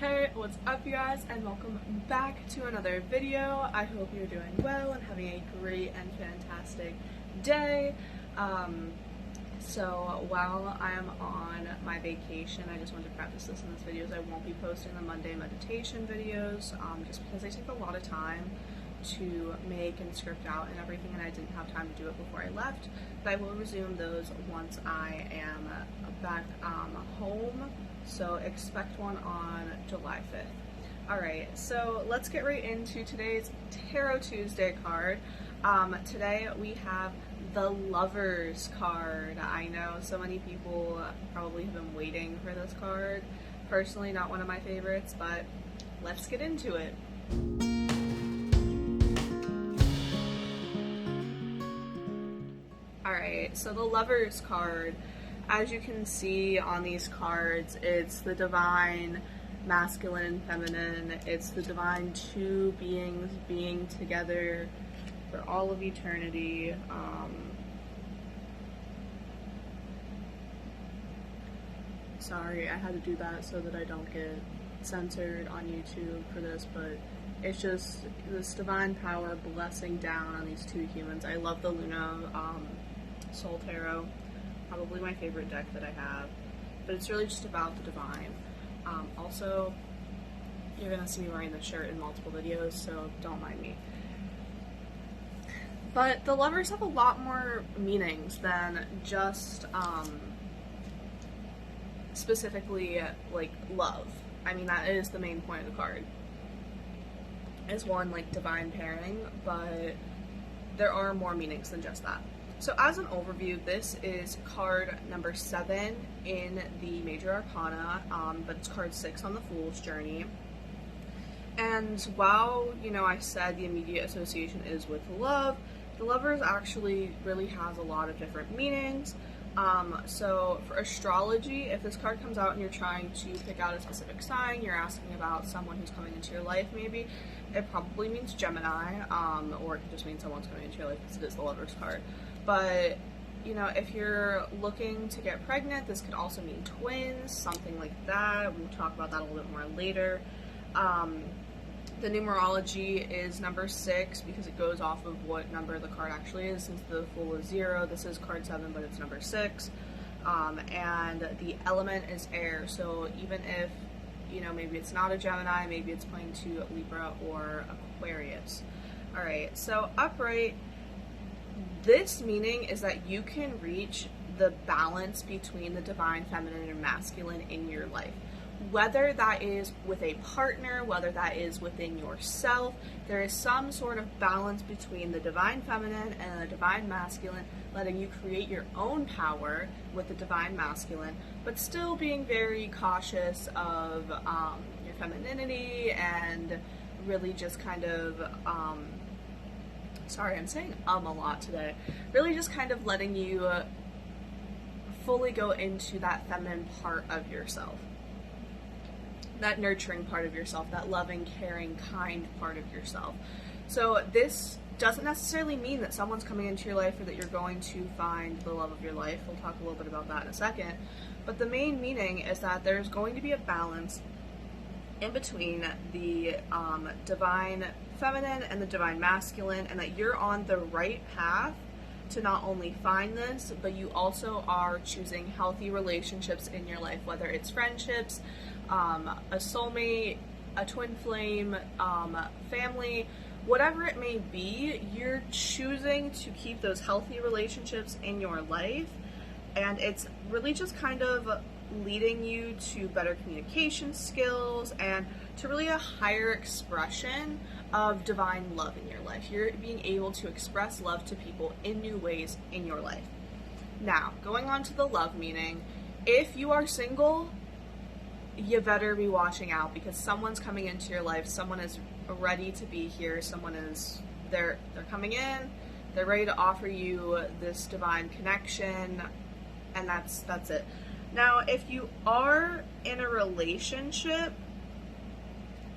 Hey, what's up you guys, and welcome back to another video. I hope you're doing well and having a great and fantastic day. So while I'm on my vacation, I just wanted to preface this in this video, I won't be posting the Monday meditation videos, just because they take a lot of time to make and script out and everything, and I didn't have time to do it before I left. But I will resume those once I am back home, so expect one on July 5th. Alright, so let's get right into today's Tarot Tuesday card. Today we have the Lovers card. I know so many people probably have been waiting for this card. Personally, not one of my favorites, but let's get into it. Alright, so the Lovers card, as you can see on these cards, it's the divine masculine and feminine. It's the divine two beings being together for all of eternity. Sorry, I had to do that so that I don't get censored on YouTube for this, but it's just this divine power blessing down on these two humans. I love the Luna Soul Tarot, probably my favorite deck that I have, but it's really just about the divine. Also, you're gonna see me wearing this shirt in multiple videos, so don't mind me. But the Lovers have a lot more meanings than just specifically like love. I mean, that is the main point of the card, is one, like, divine pairing, but there are more meanings than just that. So as an overview, this is card number 7 in the Major Arcana, but it's card 6 on the Fool's Journey. And while, you know, I said the immediate association is with love, the Lovers actually really has a lot of different meanings. So for astrology, if this card comes out and you're trying to pick out a specific sign, you're asking about someone who's coming into your life maybe, it probably means Gemini, or it could just mean someone's coming into your life because it is the Lovers card. But, you know, if you're looking to get pregnant, this could also mean twins, something like that. We'll talk about that a little bit more later. The numerology is number 6 because it goes off of what number the card actually is. Since the Fool is 0, this is card 7, but it's number 6. And the element is air, so even if, you know, maybe it's not a Gemini, maybe it's pointing to Libra or Aquarius. Alright, so upright, this meaning is that you can reach the balance between the divine feminine and masculine in your life. Whether that is with a partner, whether that is within yourself, there is some sort of balance between the divine feminine and the divine masculine, letting you create your own power with the divine masculine, but still being very cautious of your femininity and really just kind of, sorry, I'm saying a lot today, really just kind of letting you fully go into that feminine part of yourself. That nurturing part of yourself, that loving, caring, kind part of yourself. So this doesn't necessarily mean that someone's coming into your life or that you're going to find the love of your life. We'll talk a little bit about that in a second. But the main meaning is that there's going to be a balance in between the divine feminine and the divine masculine, and that you're on the right path to not only find this, but you also are choosing healthy relationships in your life, whether it's friendships, a soulmate, a twin flame, family, whatever it may be, you're choosing to keep those healthy relationships in your life, and it's really just kind of leading you to better communication skills and to really a higher expression of divine love in your life. You're being able to express love to people in new ways in your life. Now, going on to the love meaning, if you are single, you better be watching out, because someone's coming into your life, someone is ready to be here, someone is, they're coming in, they're ready to offer you this divine connection, and that's it. Now, if you are in a relationship,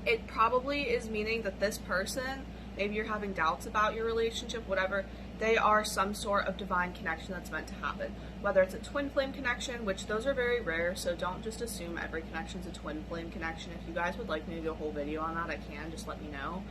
it probably is meaning that this person, maybe you're having doubts about your relationship, whatever, they are some sort of divine connection that's meant to happen. Whether it's a twin flame connection, which those are very rare, so don't just assume every connection is a twin flame connection. If you guys would like me to do a whole video on that, I can, just let me know.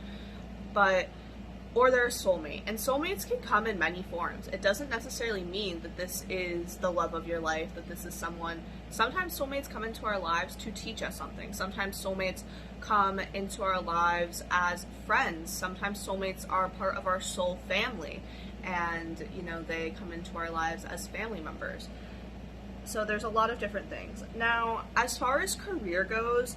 Or they're a soulmate. And soulmates can come in many forms. It doesn't necessarily mean that this is the love of your life, that this is someone. Sometimes soulmates come into our lives to teach us something. Sometimes soulmates come into our lives as friends. Sometimes soulmates are part of our soul family, and they come into our lives as family members. So there's a lot of different things. Now, as far as career goes,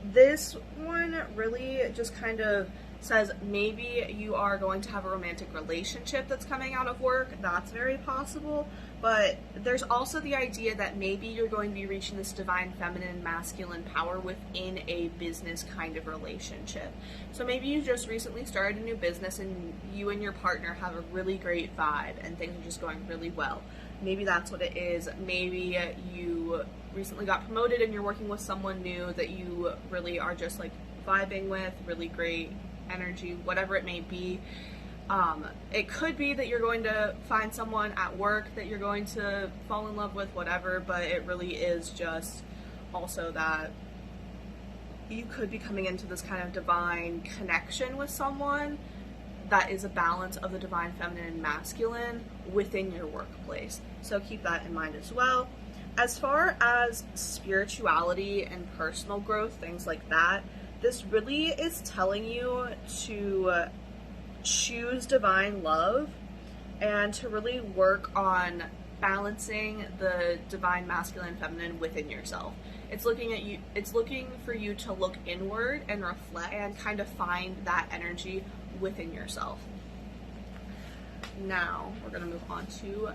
this one really just kind of says maybe you are going to have a romantic relationship that's coming out of work. That's very possible. But there's also the idea that maybe you're going to be reaching this divine feminine masculine power within a business kind of relationship. So maybe you just recently started a new business and you and your partner have a really great vibe and things are just going really well. Maybe that's what it is. Maybe you recently got promoted and you're working with someone new that you really are just like vibing with, really great energy, whatever it may be. It could be that you're going to find someone at work that you're going to fall in love with, whatever, but it really is just also that you could be coming into this kind of divine connection with someone that is a balance of the divine feminine and masculine within your workplace. So keep that in mind as well. As far as spirituality and personal growth, things like that, this really is telling you to choose divine love and to really work on balancing the divine masculine and feminine within yourself. It's looking for you to look inward and reflect and kind of find that energy within yourself. Now, we're going to move on to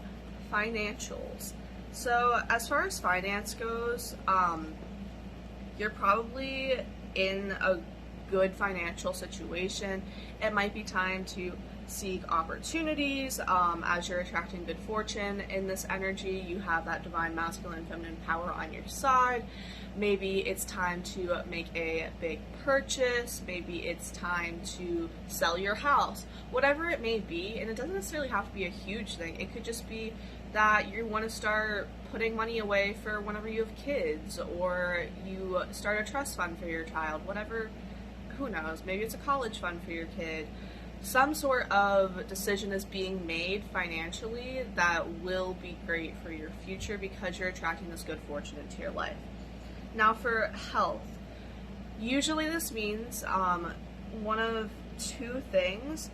financials. So, as far as finance goes, you're probably in a good financial situation. It might be time to seek opportunities as you're attracting good fortune in this energy. You have that divine masculine and feminine power on your side. Maybe it's time to make a big purchase. Maybe it's time to sell your house. Whatever it may be, and it doesn't necessarily have to be a huge thing. It could just be that you want to start putting money away for whenever you have kids, or you start a trust fund for your child, whatever, who knows, maybe it's a college fund for your kid. Some sort of decision is being made financially that will be great for your future because you're attracting this good fortune into your life. Now for health, usually this means one of two things.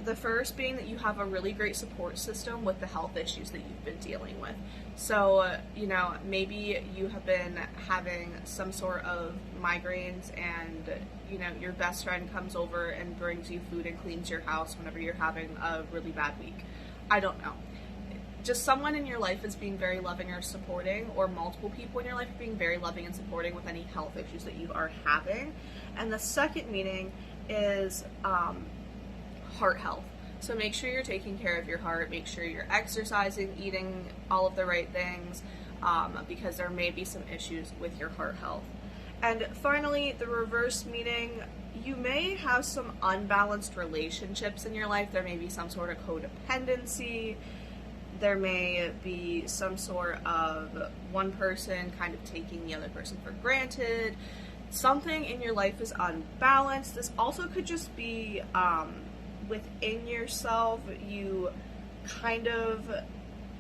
The first being that you have a really great support system with the health issues that you've been dealing with. So, maybe you have been having some sort of migraines and, your best friend comes over and brings you food and cleans your house whenever you're having a really bad week. I don't know. Just someone in your life is being very loving or supporting, or multiple people in your life are being very loving and supporting with any health issues that you are having. And the second meaning is heart health. So make sure you're taking care of your heart, make sure you're exercising, eating all of the right things, because there may be some issues with your heart health. And finally, the reverse meaning, you may have some unbalanced relationships in your life. There may be some sort of codependency. There may be some sort of one person kind of taking the other person for granted. Something in your life is unbalanced. This also could just be within yourself. You kind of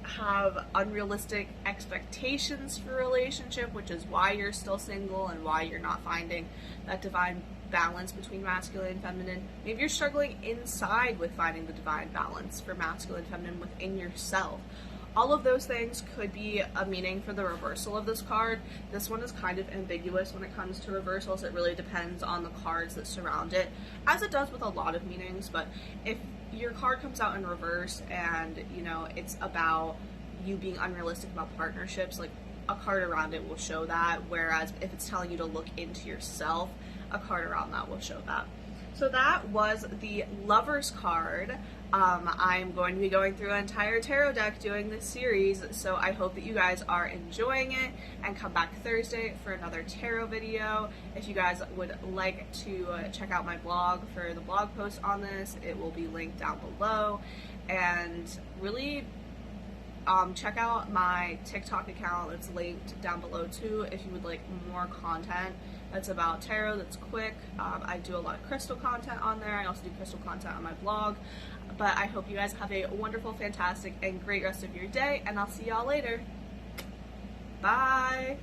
have unrealistic expectations for a relationship, which is why you're still single and why you're not finding that divine balance between masculine and feminine. Maybe you're struggling inside with finding the divine balance for masculine and feminine within yourself. All of those things could be a meaning for the reversal of this card. This one is kind of ambiguous when it comes to reversals. It really depends on the cards that surround it, as it does with a lot of meanings. But if your card comes out in reverse and, it's about you being unrealistic about partnerships, like a card around it will show that. Whereas if it's telling you to look into yourself, a card around that will show that. So that was the Lovers card. I'm going to be going through an entire tarot deck doing this series, so I hope that you guys are enjoying it, and come back Thursday for another tarot video. If you guys would like to check out my blog for the blog post on this, it will be linked down below. And really, check out my TikTok account. It's linked down below too if you would like more content that's about tarot, that's quick. I do a lot of crystal content on there. I also do crystal content on my blog. But I hope you guys have a wonderful, fantastic, and great rest of your day, and I'll see y'all later. Bye!